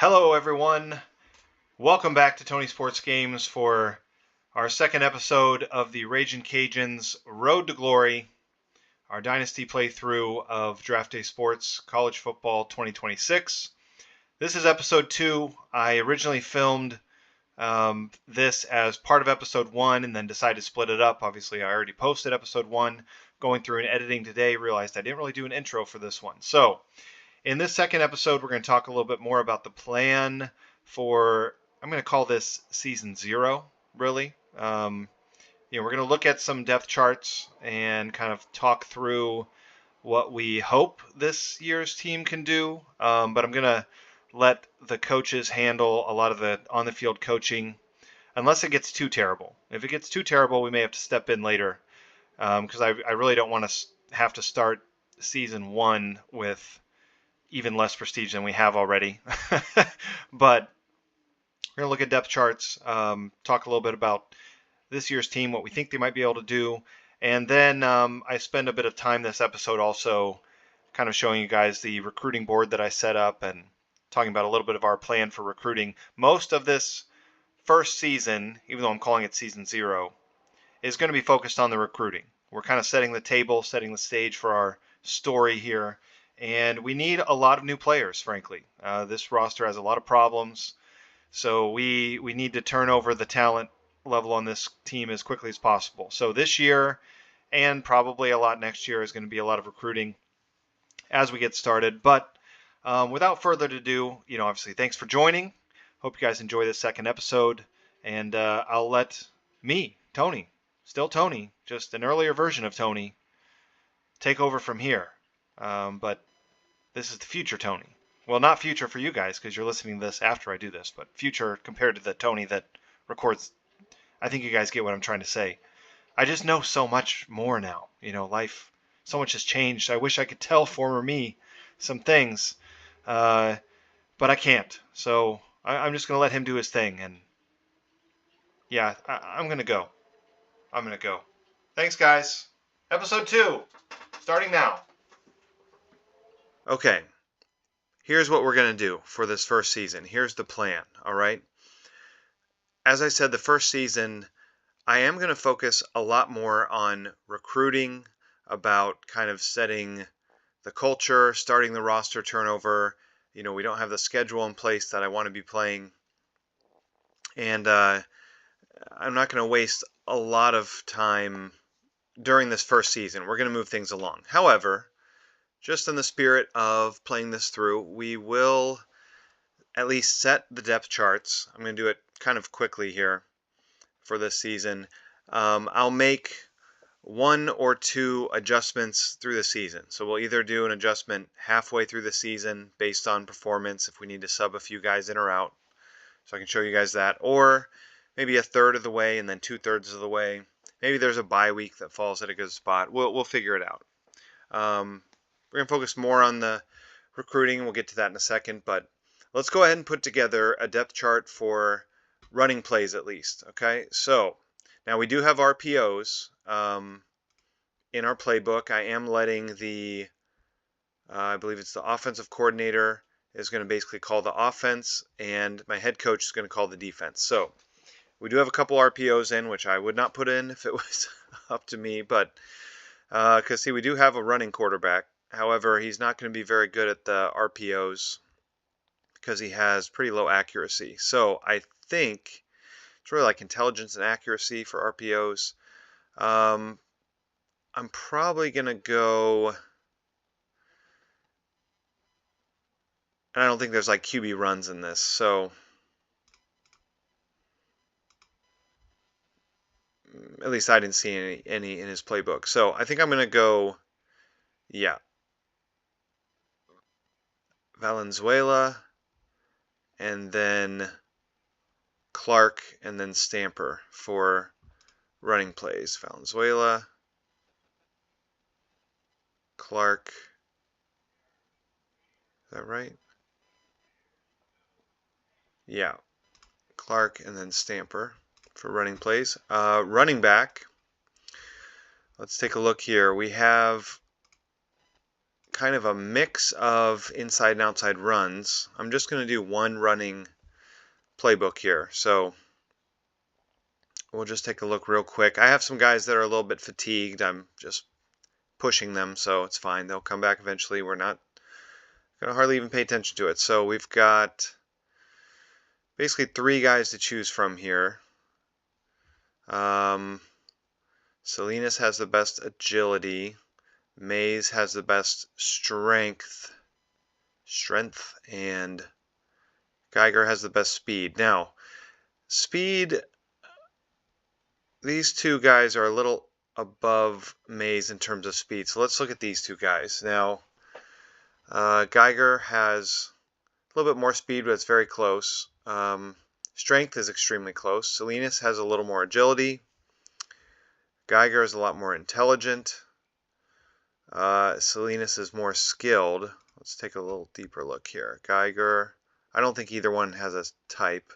Hello, everyone. Welcome back to Tony Sports Games for our second episode of the Ragin Cajuns Road to Glory, our Dynasty playthrough of Draft Day Sports College Football 2026. This is episode 2. I originally filmed this as part of episode 1 and then decided to split it up. Obviously, I already posted episode 1. Going through and editing today, realized I didn't really do an intro for this one. So, in this second episode, we're going to talk a little bit more about the plan for, I'm going to call this season 0, really. We're going to look at some depth charts and kind of talk through what we hope this year's team can do. But I'm going to let the coaches handle a lot of the on-the-field coaching, unless it gets too terrible. If it gets too terrible, we may have to step in later, because I really don't want to have to start season 1 with even less prestige than we have already. But we're going to look at depth charts, talk a little bit about this year's team, what we think they might be able to do. And then I spend a bit of time this episode also kind of showing you guys the recruiting board that I set up and talking about a little bit of our plan for recruiting. Most of this first season, even though I'm calling it season 0, is going to be focused on the recruiting. We're kind of setting the table, setting the stage for our story here. And we need a lot of new players, frankly. This roster has a lot of problems, so we need to turn over the talent level on this team as quickly as possible. So this year, and probably a lot next year, is going to be a lot of recruiting as we get started. But without further ado, obviously, thanks for joining. Hope you guys enjoy this second episode, and I'll let me, Tony, still Tony, just an earlier version of Tony, take over from here. But this is the future Tony. Well, not future for you guys because you're listening to this after I do this, but future compared to the Tony that records. I think you guys get what I'm trying to say. I just know so much more now. Life, so much has changed. I wish I could tell former me some things, but I can't. So I'm just going to let him do his thing. And yeah, I'm going to go. Thanks, guys. Episode 2, starting now. Okay, here's what we're going to do for this first season. Here's the plan, all right? As I said, the first season, I am going to focus a lot more on recruiting, about kind of setting the culture, starting the roster turnover. We don't have the schedule in place that I want to be playing. And I'm not going to waste a lot of time during this first season. We're going to move things along. However, just in the spirit of playing this through, we will at least set the depth charts. I'm going to do it kind of quickly here for this season. I'll make 1 or 2 adjustments through the season. So we'll either do an adjustment halfway through the season based on performance if we need to sub a few guys in or out. So I can show you guys that. Or maybe a third of the way and then 2/3 of the way. Maybe there's a bye week that falls at a good spot. We'll figure it out. We're going to focus more on the recruiting. We'll get to that in a second, but let's go ahead and put together a depth chart for running plays at least, okay? So now we do have RPOs in our playbook. I am letting I believe it's the offensive coordinator is going to basically call the offense, and my head coach is going to call the defense. So we do have a couple RPOs in, which I would not put in if it was up to me, but because see, we do have a running quarterback. However, he's not going to be very good at the RPOs because he has pretty low accuracy. So I think it's really like intelligence and accuracy for RPOs. I'm probably going to go, and I don't think there's like QB runs in this, so at least I didn't see any in his playbook. So I think I'm going to go, yeah, Valenzuela, and then Clark, and then Stamper for running plays. Valenzuela, Clark, is that right? Yeah, Clark, and then Stamper for running plays. Running back, let's take a look here. We have kind of a mix of inside and outside runs. I'm just going to do one running playbook here. So we'll just take a look real quick. I have some guys that are a little bit fatigued. I'm just pushing them, so it's fine. They'll come back eventually. We're not going to hardly even pay attention to it. So we've got basically 3 guys to choose from here. Salinas has the best agility. Mays has the best strength, and Geiger has the best speed. Now, speed, these 2 guys are a little above Mays in terms of speed. So let's look at these 2 guys. Now, Geiger has a little bit more speed, but it's very close. Strength is extremely close. Salinas has a little more agility. Geiger is a lot more intelligent. Salinas is more skilled. Let's take a little deeper look here. Geiger, I don't think either one has a type.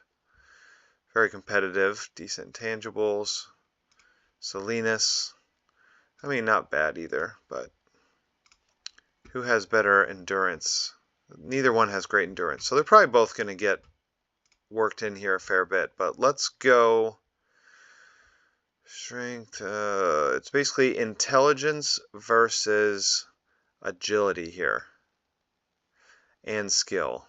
Very competitive, decent intangibles. Salinas, I mean, not bad either, but who has better endurance? Neither one has great endurance. So they're probably both going to get worked in here a fair bit, but let's go strength. It's basically intelligence versus agility here, and skill.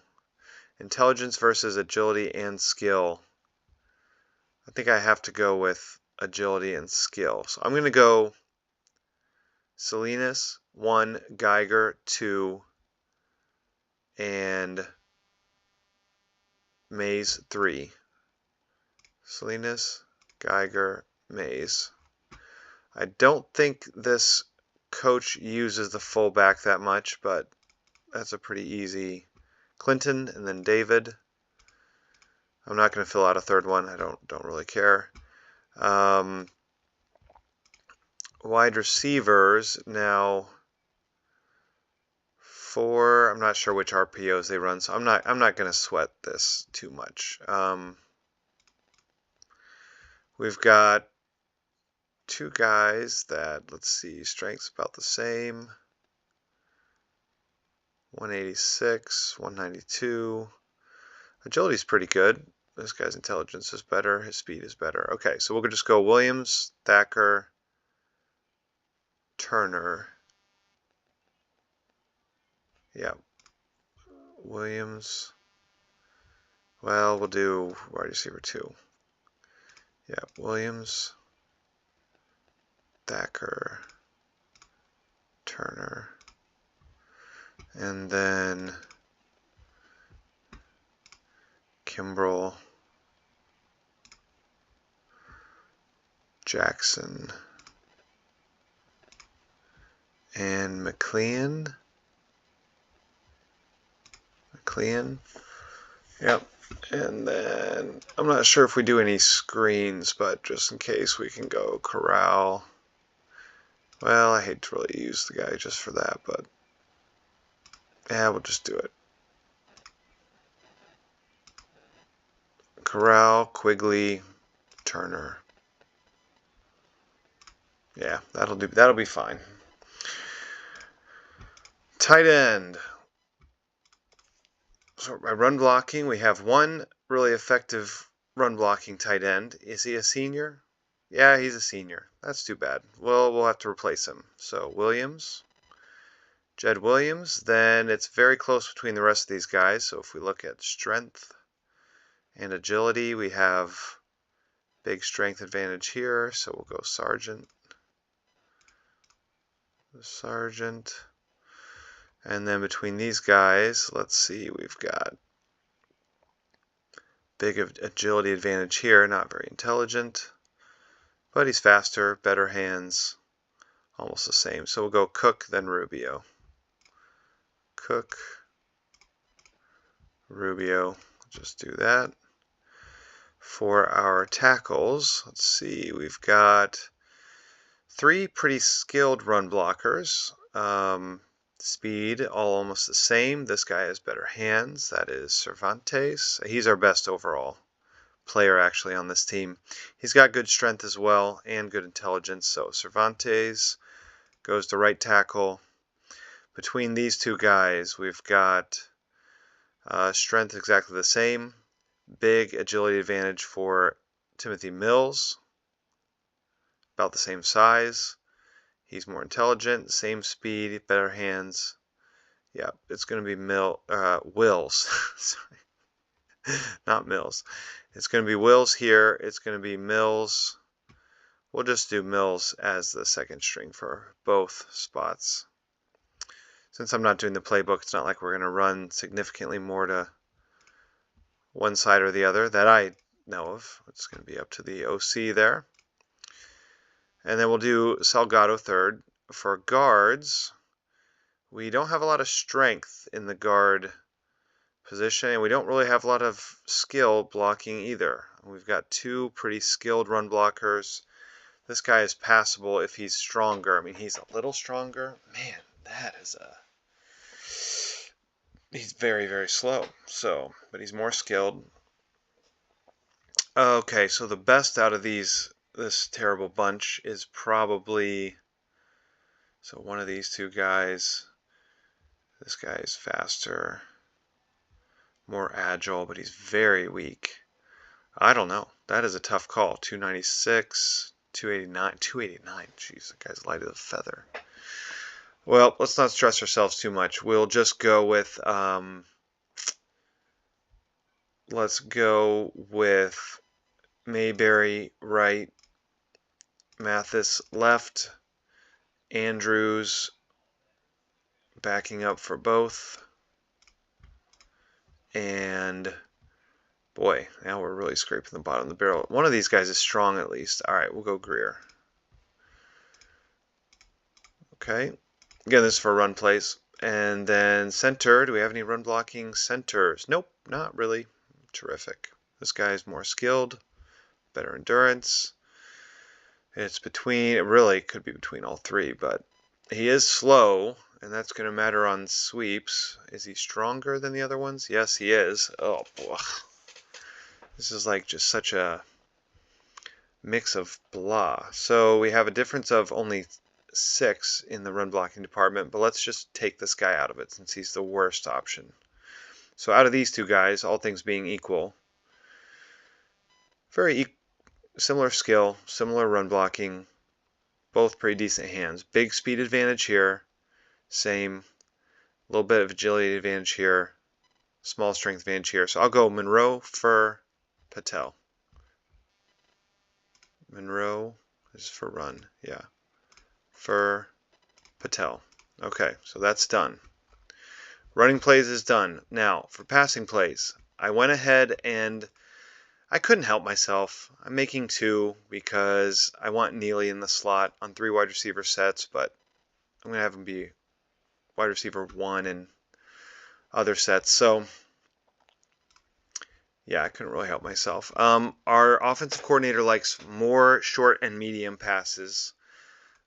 Intelligence versus agility and skill. I think I have to go with agility and skill. So I'm going to go Salinas 1, Geiger 2, and Mays 3. Salinas, Geiger, Mays. I don't think this coach uses the fullback that much, but that's a pretty easy. Clinton and then David. I'm not going to fill out a third one. I don't really care. Wide receivers now. 4. I'm not sure which RPOs they run, so I'm not going to sweat this too much. We've got 2 guys that, let's see, strength's about the same. 186, 192. Agility's pretty good. This guy's intelligence is better. His speed is better. Okay, so we'll just go Williams, Thacker, Turner. Yeah. Williams. Well, we'll do wide receiver 2. Yeah, Williams, Thacker, Turner, and then Kimbrell, Jackson, and McLean. Yep. And then I'm not sure if we do any screens, but just in case we can go Corral. Well, I hate to really use the guy just for that, but yeah, we'll just do it. Corral, Quigley, Turner. Yeah, that'll do. That'll be fine. Tight end. So by run blocking, we have 1 really effective run blocking tight end. Is he a senior? Yeah, he's a senior. That's too bad. Well, we'll have to replace him. So Williams, Jed Williams. Then it's very close between the rest of these guys. So if we look at strength and agility, we have big strength advantage here. So we'll go Sargent. And then between these guys, let's see, we've got big agility advantage here, not very intelligent, but he's faster, better hands, almost the same. So we'll go Cook, then Rubio. Cook, Rubio, just do that. For our tackles, let's see, we've got 3 pretty skilled run blockers. Speed, all almost the same. This guy has better hands. That is Cervantes. He's our best overall player actually on this team. He's got good strength as well and good intelligence. So Cervantes goes to right tackle. Between these two guys, we've got strength exactly the same. Big agility advantage for Timothy Mills, about the same size. He's more intelligent, same speed, better hands. Yeah, it's going to be Wills. Sorry, not Mills. It's going to be Wills here. It's going to be Mills. We'll just do Mills as the second string for both spots. Since I'm not doing the playbook, it's not like we're going to run significantly more to one side or the other that I know of. It's going to be up to the OC there. And then we'll do Salgado third. For guards, we don't have a lot of strength in the guard position, and we don't really have a lot of skill blocking either. We've got two pretty skilled run blockers. This guy is passable if he's stronger. I mean, he's a little stronger. Man, that is he's very, very slow. So, but he's more skilled. Okay, so the best out of this terrible bunch is probably, so one of these two guys. This guy is faster, more agile, but he's very weak. I don't know. That is a tough call. 296, 289, 289. Jeez, that guy's light as a feather. Well, let's not stress ourselves too much. We'll just go with, let's go with Mayberry right, Mathis left, Andrews backing up for both, and boy, now we're really scraping the bottom of the barrel. One of these guys is strong at least. All right, we'll go Greer. Okay, again, this is for run plays. And then center, do we have any run blocking centers? Nope, not really. Terrific. This guy is more skilled, better endurance. It's between, it really could be between all three, but he is slow, and that's going to matter on sweeps. Is he stronger than the other ones? Yes, he is. Oh, boy. This is like just such a mix of blah. So we have a difference of only 6 in the run blocking department, but let's just take this guy out of it since he's the worst option. So out of these two guys, all things being equal, very similar skill, similar run blocking, both pretty decent hands. Big speed advantage here, same, a little bit of agility advantage here, small strength advantage here. So I'll go Monroe for Patel. Monroe is for run, yeah. For Patel. Okay, so that's done. Running plays is done. Now, for passing plays, I went ahead and I couldn't help myself. I'm making 2 because I want Neely in the slot on 3 wide receiver sets, but I'm going to have him be wide receiver 1 in other sets. So, yeah, I couldn't really help myself. Our offensive coordinator likes more short and medium passes.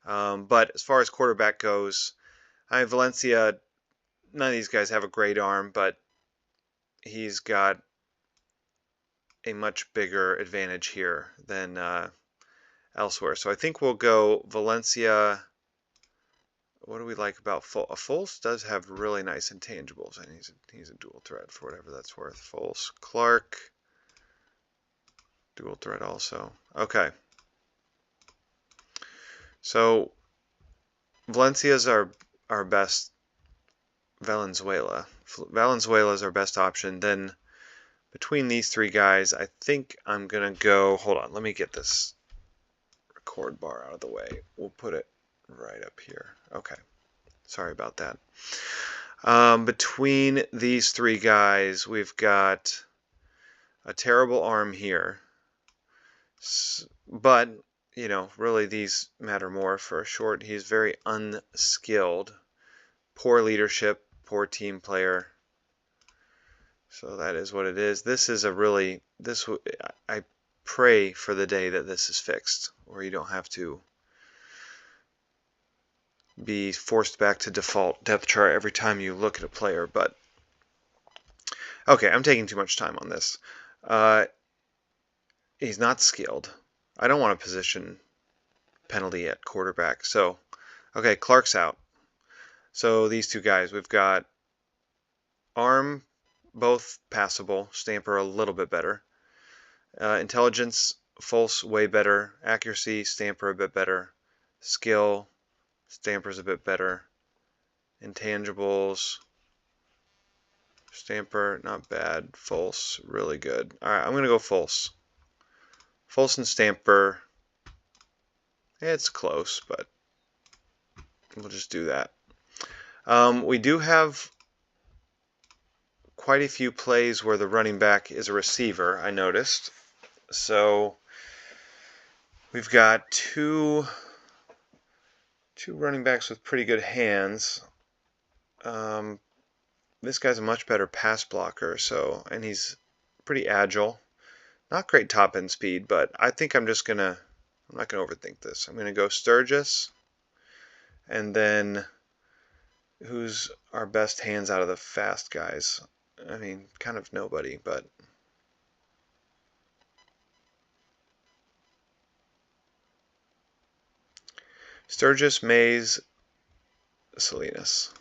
But as far as quarterback goes, I have Valencia. None of these guys have a great arm, but he's got a much bigger advantage here than elsewhere. So I think we'll go Valencia. What do we like about Foles? Foles does have really nice intangibles, and he's a dual threat for whatever that's worth. Foles, Clark, dual threat also. Okay. So Valencia's our best. Valenzuela is our best option. Then between these 3 guys, I think I'm going to go, hold on, let me get this record bar out of the way. We'll put it right up here. Okay, sorry about that. Between these 3 guys, we've got a terrible arm here. But, you know, really these matter more for a short. He's very unskilled, poor leadership, poor team player. So that is what it is. This is a really, I pray for the day that this is fixed, or you don't have to be forced back to default depth chart every time you look at a player. But okay, I'm taking too much time on this. He's not skilled. I don't want a position penalty at quarterback. So, okay, Clark's out. So these two guys, we've got arm, both passable. Stamper a little bit better. Intelligence, False way better. Accuracy, Stamper a bit better. Skill, Stamper's a bit better. Intangibles, Stamper, not bad. False, really good. Alright, I'm going to go False. False and Stamper, it's close, but we'll just do that. We do have quite a few plays where the running back is a receiver, I noticed. So we've got two running backs with pretty good hands. This guy's a much better pass blocker, and he's pretty agile. Not great top end speed, but I think I'm not gonna overthink this. I'm gonna go Sturgis, and then who's our best hands out of the fast guys? I mean, kind of nobody, but Sturgis, Mays, Salinas.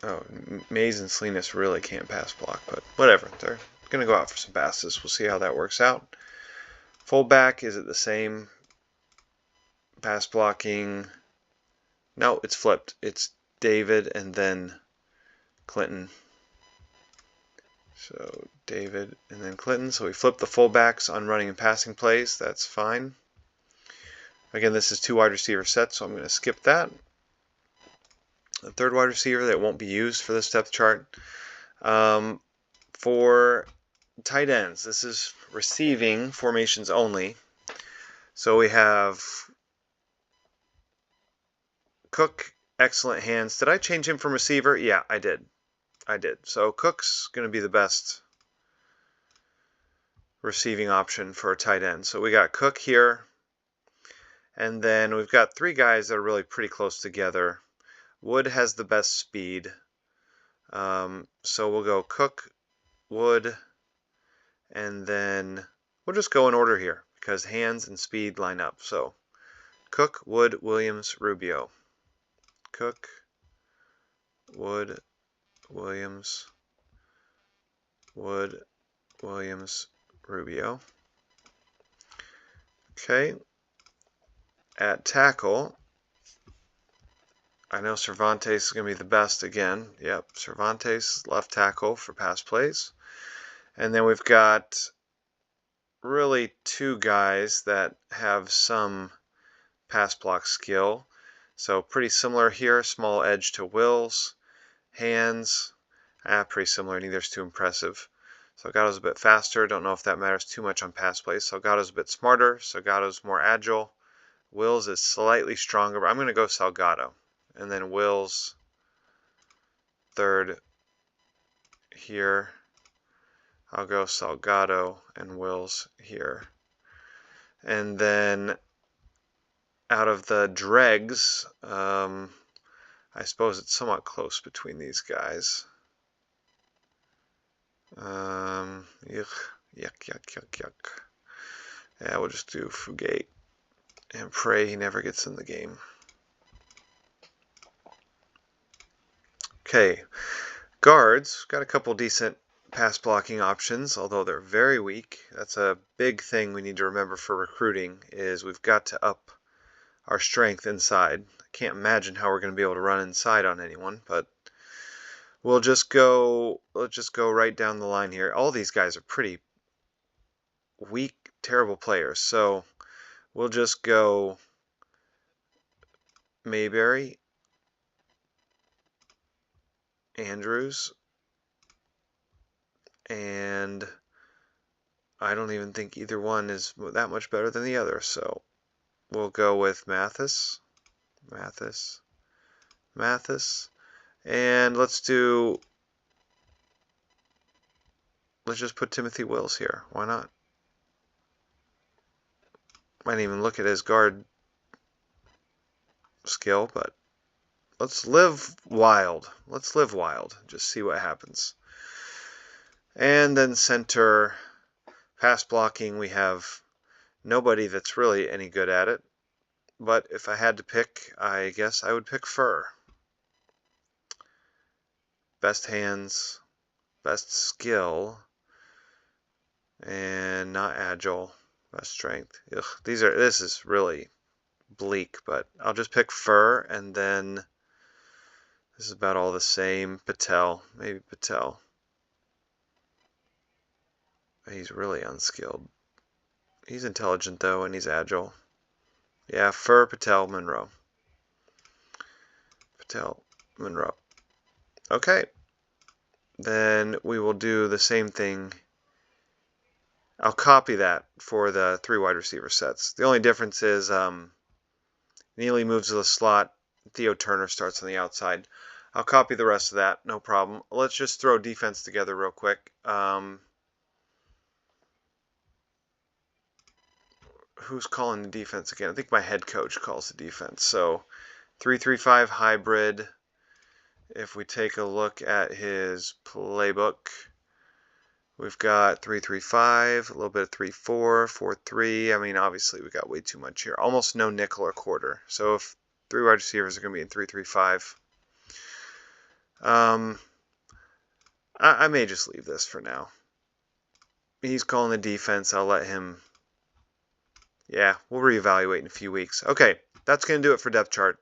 Oh, Mays and Salinas really can't pass block, but whatever. They're going to go out for some passes. We'll see how that works out. Fullback, is it the same? Pass blocking. No, it's flipped. It's David and then Clinton. So David and then Clinton. So we flip the fullbacks on running and passing plays. That's fine. Again, this is two wide receiver sets, so I'm going to skip that. The third wide receiver that won't be used for this depth chart. For tight ends, this is receiving formations only. So we have Cook, excellent hands. Did I change him from receiver? Yeah, I did. So Cook's going to be the best receiving option for a tight end. So we got Cook here. And then we've got three guys that are really pretty close together. Wood has the best speed. So we'll go Cook, Wood, and then we'll just go in order here because hands and speed line up. So Cook, Wood, Williams, Rubio. Cook, Wood, Williams, Wood, Williams, Rubio. Okay. At tackle, I know Cervantes is going to be the best again. Yep, Cervantes, left tackle for pass plays. And then we've got really two guys that have some pass block skill. So pretty similar here, small edge to Wills. Hands, pretty similar, neither's too impressive. Salgado's a bit faster, don't know if that matters too much on pass plays. Salgado's a bit smarter, Salgado's more agile. Wills is slightly stronger, but I'm going to go Salgado. And then Wills third here. I'll go Salgado and Wills here. And then out of the dregs, I suppose it's somewhat close between these guys. Yuck. Yeah, we'll just do Fugate and pray he never gets in the game. Okay, guards, got a couple decent pass blocking options, although they're very weak. That's a big thing we need to remember for recruiting, is we've got to up our strength inside. I can't imagine how we're going to be able to run inside on anyone, but let's just go right down the line here. All these guys are pretty weak, terrible players, so we'll just go Mayberry, Andrews, and I don't even think either one is that much better than the other, so we'll go with Mathis, and let's just put Timothy Wills here. Why not? Might even look at his guard skill, but let's live wild. Just see what happens. And then center pass blocking, we have nobody that's really any good at it. but if I had to pick, I guess I would pick Fur. Best hands, best skill, and not agile. Best strength. Ugh, this is really bleak, but I'll just pick Fur, and then this is about all the same. Patel, maybe Patel. He's really unskilled. He's intelligent though, and he's agile. Yeah, Fur, Patel, Monroe. Patel, Monroe. Okay, then we will do the same thing. I'll copy that for the 3 wide receiver sets. The only difference is Neely moves to the slot. Theo Turner starts on the outside. I'll copy the rest of that, no problem. Let's just throw defense together real quick. Who's calling the defense again? I think my head coach calls the defense. So 3-3-5 hybrid. If we take a look at his playbook, we've got 3-3-5, a little bit of 3-4, 4-3. I mean, obviously we got way too much here. Almost no nickel or quarter. So if 3 wide receivers are going to be in 3-3-5, I may just leave this for now. He's calling the defense. I'll let him. Yeah, we'll reevaluate in a few weeks. Okay, that's going to do it for depth chart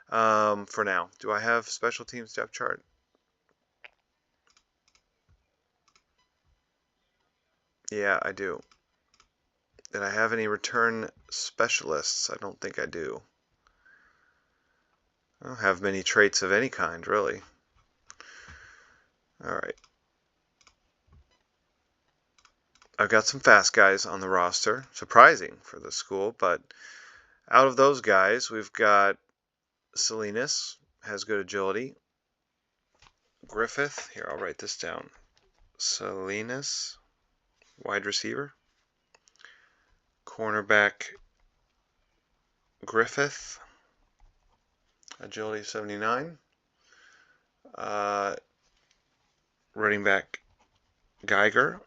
for now. Do I have special teams depth chart? Yeah, I do. Did I have any return specialists? I don't think I do. I don't have many traits of any kind, really. All right. I've got some fast guys on the roster. Surprising for the school, but out of those guys, we've got Salinas, has good agility. Griffith, here, I'll write this down. Salinas, wide receiver. Cornerback Griffith, agility 79. Running back Geiger,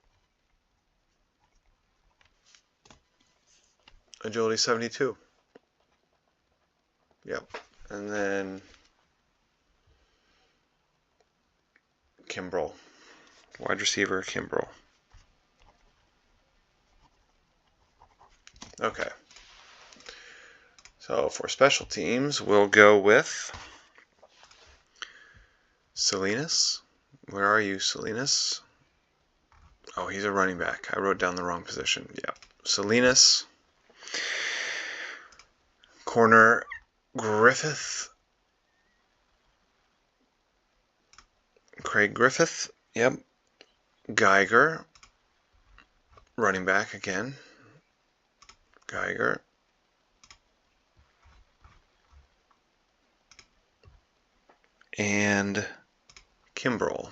agility 72. Yep. And then Kimbrell, wide receiver Kimbrell. Okay. So for special teams, we'll go with Salinas. Where are you, Salinas? Oh, he's a running back. I wrote down the wrong position. Yeah. Salinas. Corner Griffith. Craig Griffith. Yep. Geiger. Running back again. Geiger. And Kimbrell.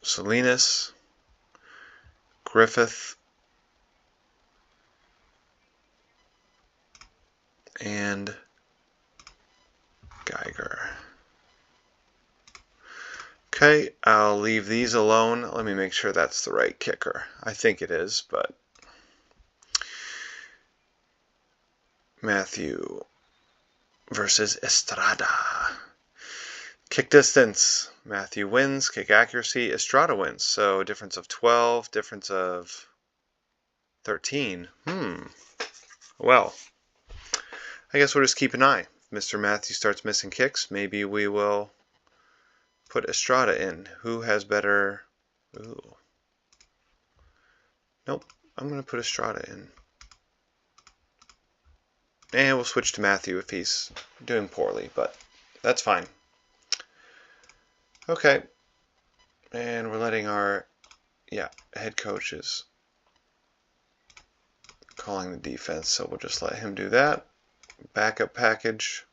Salinas, Griffith, and Geiger. Okay, I'll leave these alone. Let me make sure that's the right kicker. I think it is, but Matthew versus Estrada. Kick distance. Matthew wins. Kick accuracy. Estrada wins. So difference of 12. Difference of 13. Well, I guess we'll just keep an eye. If Mr. Matthew starts missing kicks, maybe we will put Estrada in. Who has better... Ooh. Nope. I'm going to put Estrada in. And we'll switch to Matthew if he's doing poorly, but that's fine. Okay. And we're letting our, head coach is calling the defense, so we'll just let him do that. Backup package.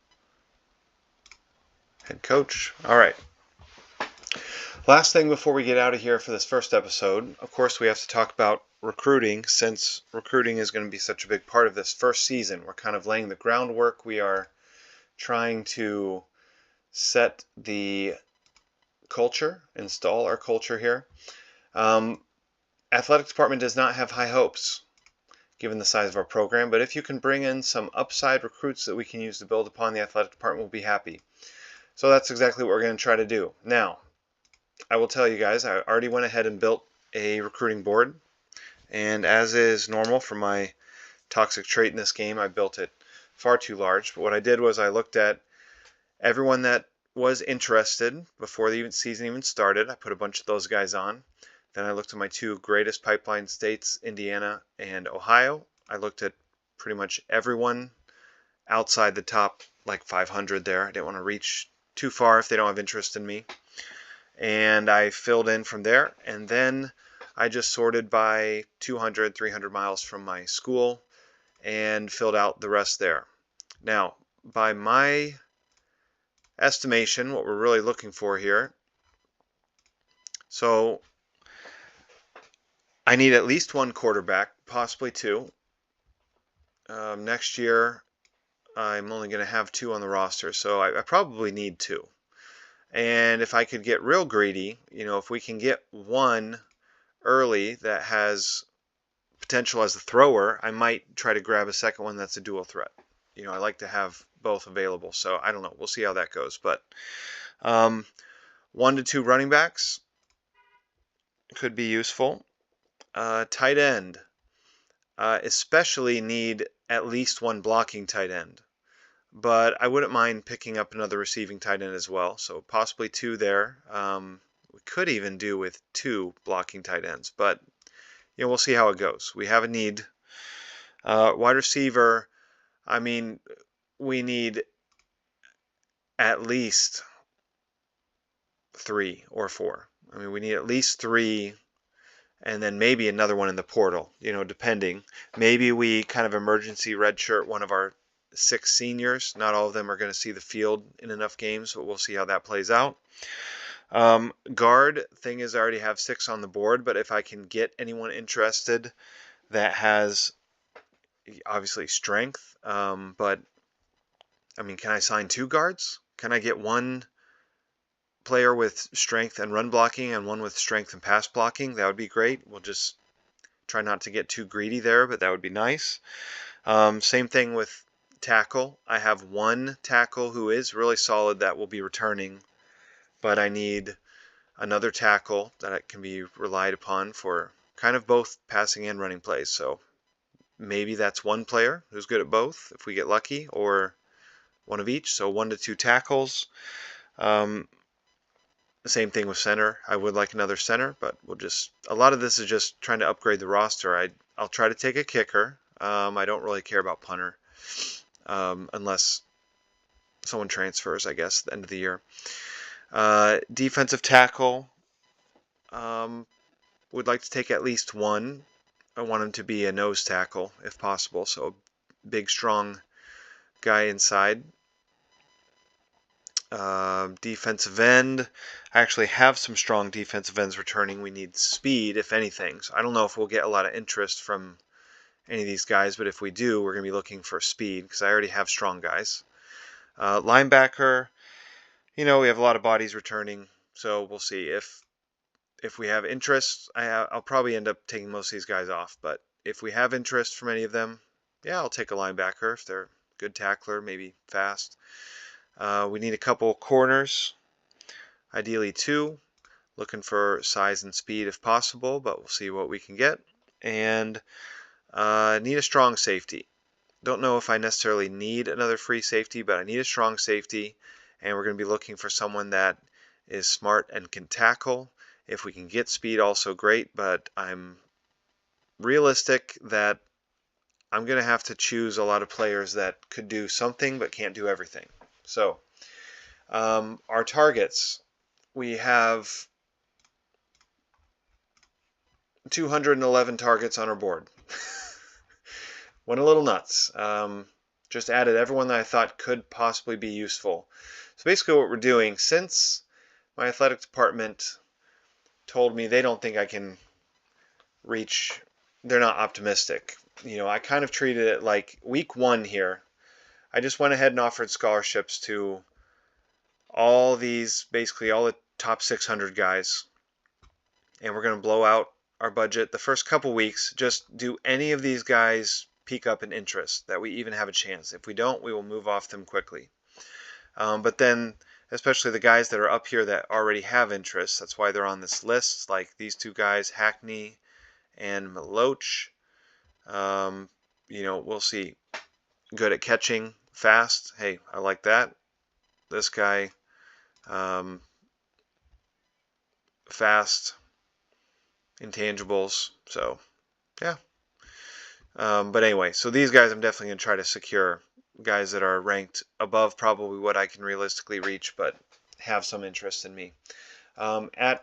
Head coach. All right. Last thing before we get out of here for this first episode, of course, we have to talk about recruiting, since recruiting is going to be such a big part of this first season. We're kind of laying the groundwork. We are trying to set the culture, install our culture here. athletic department does not have high hopes given the size of our program, but if you can bring in some upside recruits that we can use to build upon, the athletic department will be happy. So that's exactly what we're going to try to do. Now, I will tell you guys, I already went ahead and built a recruiting board, and as is normal for my toxic trait in this game, I built it far too large. But what I did was I looked at everyone that was interested before the season even started. I put a bunch of those guys on. Then I looked at my two greatest pipeline states, Indiana and Ohio. I looked at pretty much everyone outside the top like 500 there. I didn't want to reach too far if they don't have interest in me. And I filled in from there. And then I just sorted by 200, 300 miles from my school and filled out the rest there. Now, by my estimation, what we're really looking for here, so I need at least one quarterback, possibly two. Next year, I'm only going to have two on the roster, so I probably need two. And if I could get real greedy, if we can get one early that has potential as a thrower, I might try to grab a second one that's a dual threat. I like to have both available, so I don't know. We'll see how that goes. But 1 to 2 running backs could be useful. Tight end, especially need at least one blocking tight end. But I wouldn't mind picking up another receiving tight end as well. So possibly two there. We could even do with 2 blocking tight ends, but we'll see how it goes. We have a need. Wide receiver, I mean, we need at least 3 or 4. I mean, we need at least 3, and then maybe another one in the portal, depending. Maybe we kind of emergency redshirt one of our 6 seniors. Not all of them are going to see the field in enough games, but we'll see how that plays out. Guard, thing is I already have 6 on the board, but if I can get anyone interested that has obviously strength, but I mean, can I sign 2 guards? Can I get one player with strength and run blocking and one with strength and pass blocking? That would be great. We'll just try not to get too greedy there, but that would be nice. Same thing with tackle. I have 1 tackle who is really solid that will be returning, but I need another tackle that can be relied upon for kind of both passing and running plays. So maybe that's 1 player who's good at both if we get lucky, or one of each. So 1 to 2 tackles. The same thing with center. I would like another center, but a lot of this is just trying to upgrade the roster. I'll try to take a kicker. I don't really care about punter unless someone transfers, I guess, at the end of the year. Defensive tackle, would like to take at least 1. I want him to be a nose tackle if possible, so a big, strong guy inside. Defensive end, I actually have some strong defensive ends returning. We need speed, if anything. So I don't know if we'll get a lot of interest from any of these guys, but if we do, we're going to be looking for speed because I already have strong guys. Linebacker, we have a lot of bodies returning, so we'll see. If we have interest, I'll probably end up taking most of these guys off, but if we have interest from any of them, yeah, I'll take a linebacker if they're a good tackler, maybe fast. We need a couple corners, ideally 2. Looking for size and speed if possible, but we'll see what we can get. And need a strong safety. Don't know if I necessarily need another free safety, but I need a strong safety, and we're going to be looking for someone that is smart and can tackle. If we can get speed, also great, but I'm realistic that I'm going to have to choose a lot of players that could do something but can't do everything. So our targets, we have 211 targets on our board. Went a little nuts. Just added everyone that I thought could possibly be useful. So basically what we're doing, since my athletic department told me they don't think I can reach, they're not optimistic. I kind of treated it like week 1 here. I just went ahead and offered scholarships to basically all the top 600 guys. And we're going to blow out our budget, the first couple weeks, just do any of these guys peak up in interest that we even have a chance. If we don't, we will move off them quickly. But then, especially the guys that are up here that already have interest, that's why they're on this list, like these two guys, Hackney and Maloch. We'll see. Good at catching, fast. Hey, I like that. This guy, fast, intangibles. So, yeah. But anyway, so these guys I'm definitely going to try to secure. Guys that are ranked above probably what I can realistically reach, but have some interest in me. We're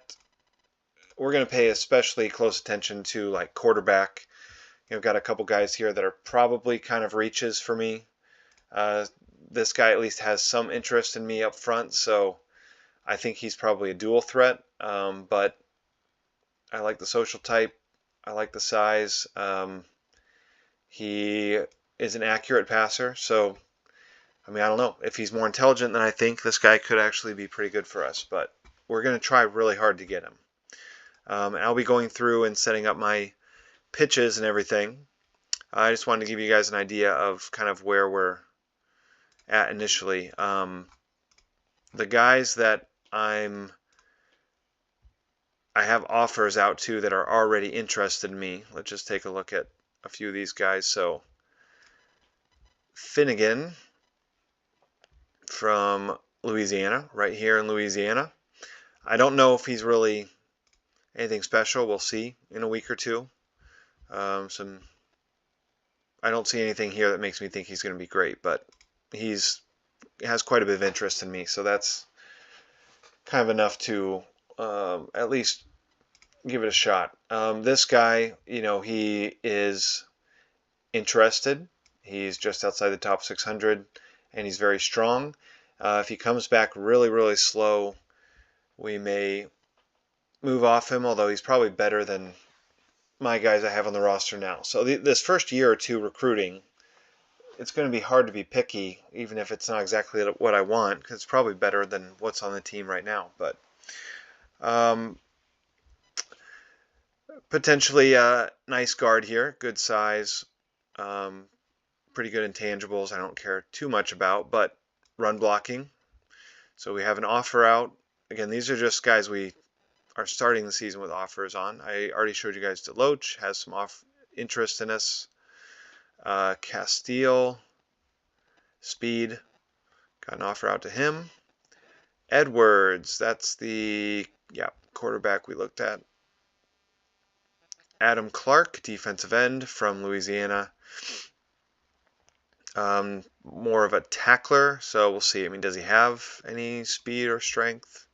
going to pay especially close attention to like quarterback. I've got a couple guys here that are probably kind of reaches for me. This guy at least has some interest in me up front, so I think he's probably a dual threat. But I like the social type. I like the size. He is an accurate passer, so I don't know. If he's more intelligent than I think, this guy could actually be pretty good for us, but we're going to try really hard to get him. And I'll be going through and setting up my pitches and everything. I just wanted to give you guys an idea of kind of where we're at initially. The guys that I have offers out to that are already interested in me. Let's just take a look at a few of these guys. So Finnegan from Louisiana, right here in Louisiana. I don't know if he's really anything special. We'll see in a week or two. I don't see anything here that makes me think he's going to be great, but he has quite a bit of interest in me, so that's kind of enough to at least give it a shot. This guy, he is interested. He's just outside the top 600, and he's very strong. If he comes back really, really slow, we may move off him, although he's probably better than my guys I have on the roster now. So this first year or two recruiting, it's going to be hard to be picky, even if it's not exactly what I want, because it's probably better than what's on the team right now. But potentially a nice guard here, good size, pretty good intangibles I don't care too much about, but run blocking. So we have an offer out. Again, these are just guys we are starting the season with offers on. I already showed you guys Deloach has some interest in us. Castile, speed, got an offer out to him. Edwards, that's the quarterback we looked at. Adam Clark, defensive end from Louisiana. More of a tackler, so we'll see. Does he have any speed or strength?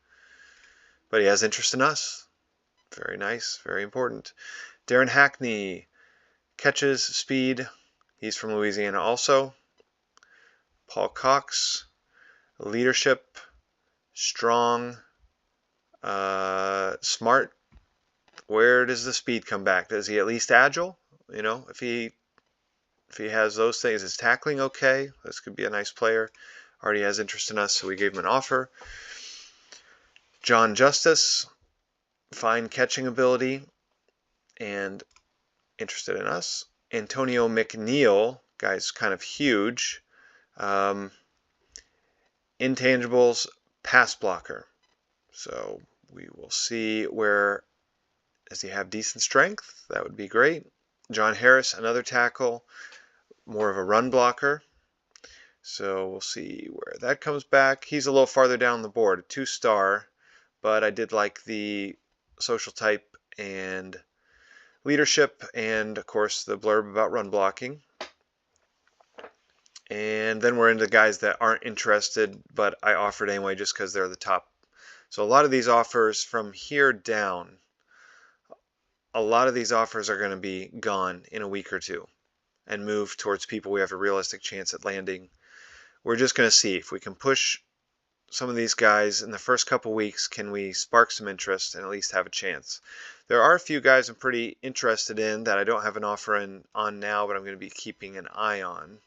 But he has interest in us. Very nice, very important. Darren Hackney, catches, speed. He's from Louisiana also. Paul Cox, leadership, strong, smart. Where does the speed come back? Is he at least agile? If he has those things, is tackling okay? This could be a nice player. Already has interest in us, so we gave him an offer. John Justice, fine catching ability and interested in us. Antonio McNeil, guy's kind of huge. Intangibles, pass blocker. So we will see does he have decent strength? That would be great. John Harris, another tackle, more of a run blocker. So we'll see where that comes back. He's a little farther down the board, a 2-star, but I did like the social type and leadership and, of course, the blurb about run blocking. And then we're into guys that aren't interested, but I offered anyway just because they're the top. So a lot of these offers from here down, a lot of these offers are going to be gone in a week or two and move towards people we have a realistic chance at landing. We're just going to see if we can push some of these guys in the first couple weeks. Can we spark some interest and at least have a chance? There are a few guys I'm pretty interested in that I don't have an offer on now, but I'm going to be keeping an eye on.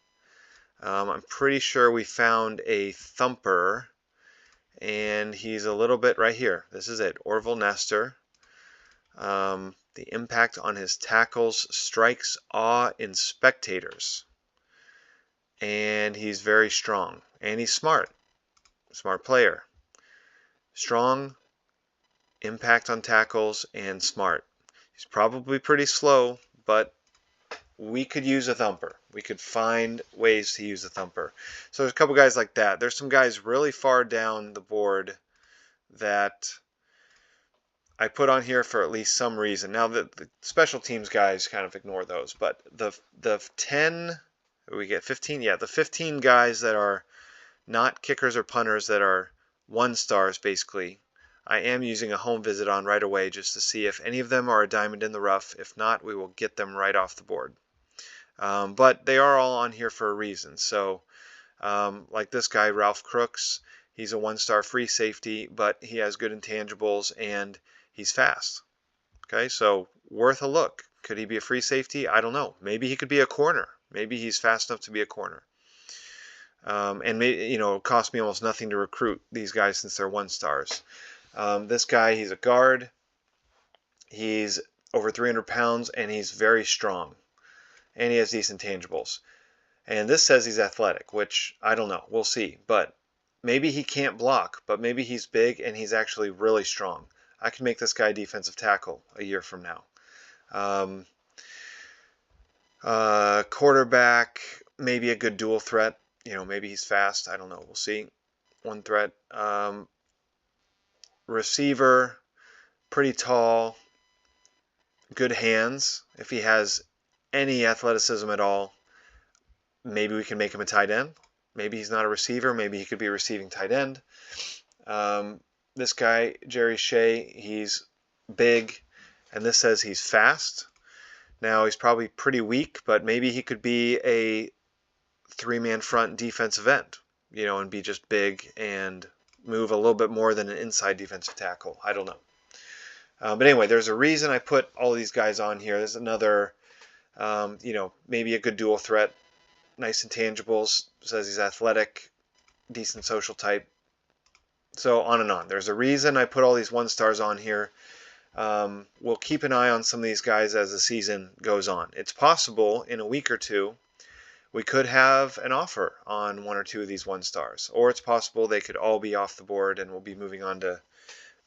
I'm pretty sure we found a thumper, and he's a little bit right here. This is it, Orville Nestor. The impact on his tackles strikes awe in spectators. And he's very strong. And he's smart. Smart player. Strong, impact on tackles, and smart. He's probably pretty slow, but we could use a thumper. We could find ways to use a thumper. So there's a couple guys like that. There's some guys really far down the board that I put on here for at least some reason. Now the special teams guys kind of ignore those, but the 10, we get 15, yeah, the 15 guys that are not kickers or punters that are 1-stars basically, I am using a home visit on right away just to see if any of them are a diamond in the rough. If not, we will get them right off the board. But they are all on here for a reason. So like this guy, Ralph Crooks, he's a 1-star free safety, but he has good intangibles and he's fast. Okay, so worth a look. Could he be a free safety? I don't know. Maybe he could be a corner. Maybe he's fast enough to be a corner. And maybe, it cost me almost nothing to recruit these guys since they're 1-stars. This guy, he's a guard. He's over 300 pounds and he's very strong. And he has decent tangibles. And this says he's athletic, which I don't know. We'll see. But maybe he can't block, but maybe he's big and he's actually really strong. I can make this guy defensive tackle a year from now. Quarterback, maybe a good dual threat. Maybe he's fast. I don't know. We'll see. One threat. Receiver, pretty tall, good hands. If he has any athleticism at all, maybe we can make him a tight end. Maybe he's not a receiver. Maybe he could be a receiving tight end. This guy, Jerry Shea, he's big, and this says he's fast. Now, he's probably pretty weak, but maybe he could be a 3-man front defensive end, and be just big and move a little bit more than an inside defensive tackle. I don't know. But anyway, there's a reason I put all these guys on here. There's another, maybe a good dual threat, nice intangibles, says he's athletic, decent social type, so on and on. There's a reason I put all these 1-stars on here. We'll keep an eye on some of these guys as the season goes on. It's possible in a week or two we could have an offer on 1 or 2 of these 1-stars, or it's possible they could all be off the board and we'll be moving on to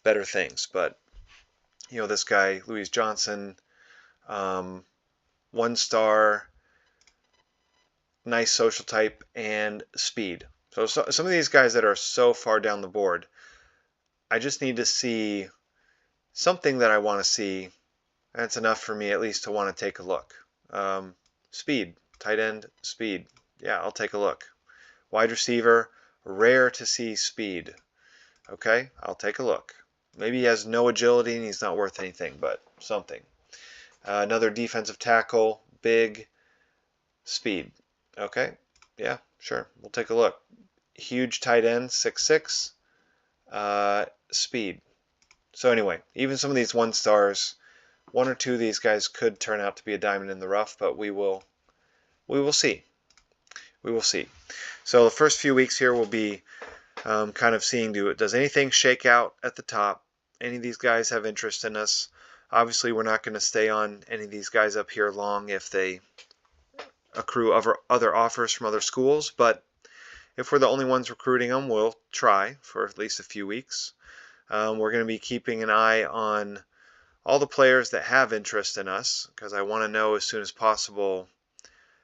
better things. But this guy, Louis Johnson, 1-star, nice social type, and speed. So some of these guys that are so far down the board, I just need to see something that I want to see. That's enough for me at least to want to take a look. Speed, tight end, speed. Yeah, I'll take a look. Wide receiver, rare to see speed. Okay, I'll take a look. Maybe he has no agility and he's not worth anything, but something. Another defensive tackle, big, speed. Okay, yeah, sure, we'll take a look. Huge tight end, 6'6", speed. So anyway, even some of these 1-stars, 1 or 2 of these guys could turn out to be a diamond in the rough, but we will see. We will see. So the first few weeks here will be kind of seeing, does anything shake out at the top? Any of these guys have interest in us? Obviously, we're not going to stay on any of these guys up here long if they accrue other offers from other schools, but if we're the only ones recruiting them, we'll try for at least a few weeks. We're going to be keeping an eye on all the players that have interest in us, because I want to know as soon as possible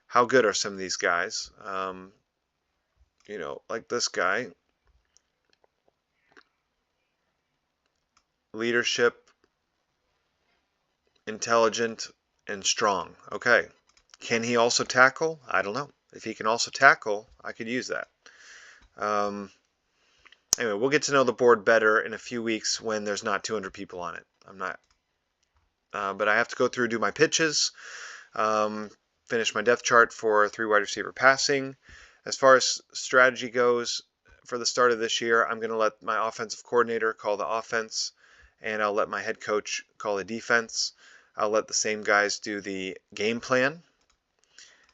how good are some of these guys. Like this guy. Leadership, intelligent, and strong. Okay. Can he also tackle? I don't know. If he can also tackle, I could use that. Anyway, we'll get to know the board better in a few weeks when there's not 200 people on it. But I have to go through, do my pitches, finish my depth chart for 3 wide receiver passing. As far as strategy goes, for the start of this year, I'm going to let my offensive coordinator call the offense, and I'll let my head coach call the defense. I'll let the same guys do the game plan.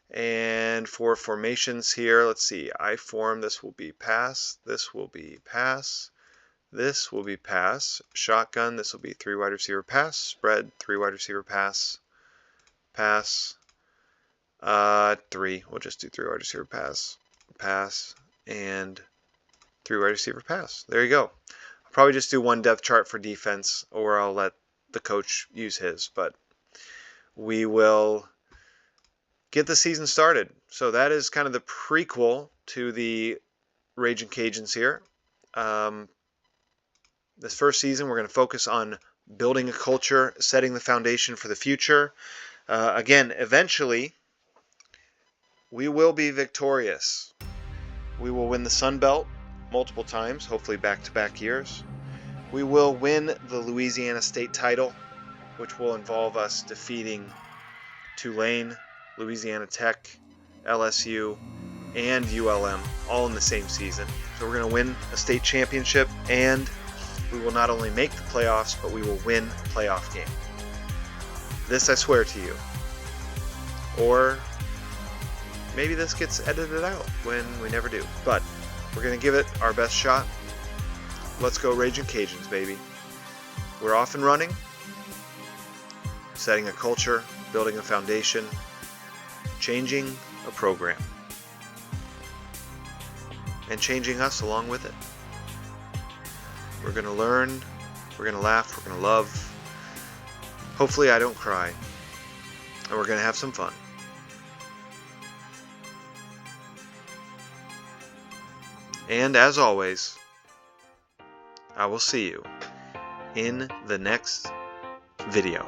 And for formations here, let's see, I form, this will be pass, this will be pass, This will be pass. Shotgun, this will be 3 wide receiver pass. Spread, 3 wide receiver pass. Pass. 3. We'll just do 3 wide receiver pass. Pass. And 3 wide receiver pass. There you go. I'll probably just do one depth chart for defense, or I'll let the coach use his. But we will get the season started. So that is kind of the prequel to the Ragin Cajuns here. This first season, we're going to focus on building a culture, setting the foundation for the future. Again, eventually, we will be victorious. We will win the Sun Belt multiple times, hopefully back-to-back years. We will win the Louisiana State title, which will involve us defeating Tulane, Louisiana Tech, LSU, and ULM all in the same season. So we're going to win a state championship, and we will not only make the playoffs, but we will win a playoff game. This I swear to you. Or maybe this gets edited out when we never do. But we're going to give it our best shot. Let's go Ragin' Cajuns, baby. We're off and running. Setting a culture, building a foundation, changing a program. And changing us along with it. We're going to learn, we're going to laugh, we're going to love. Hopefully I don't cry. And we're going to have some fun. And as always, I will see you in the next video.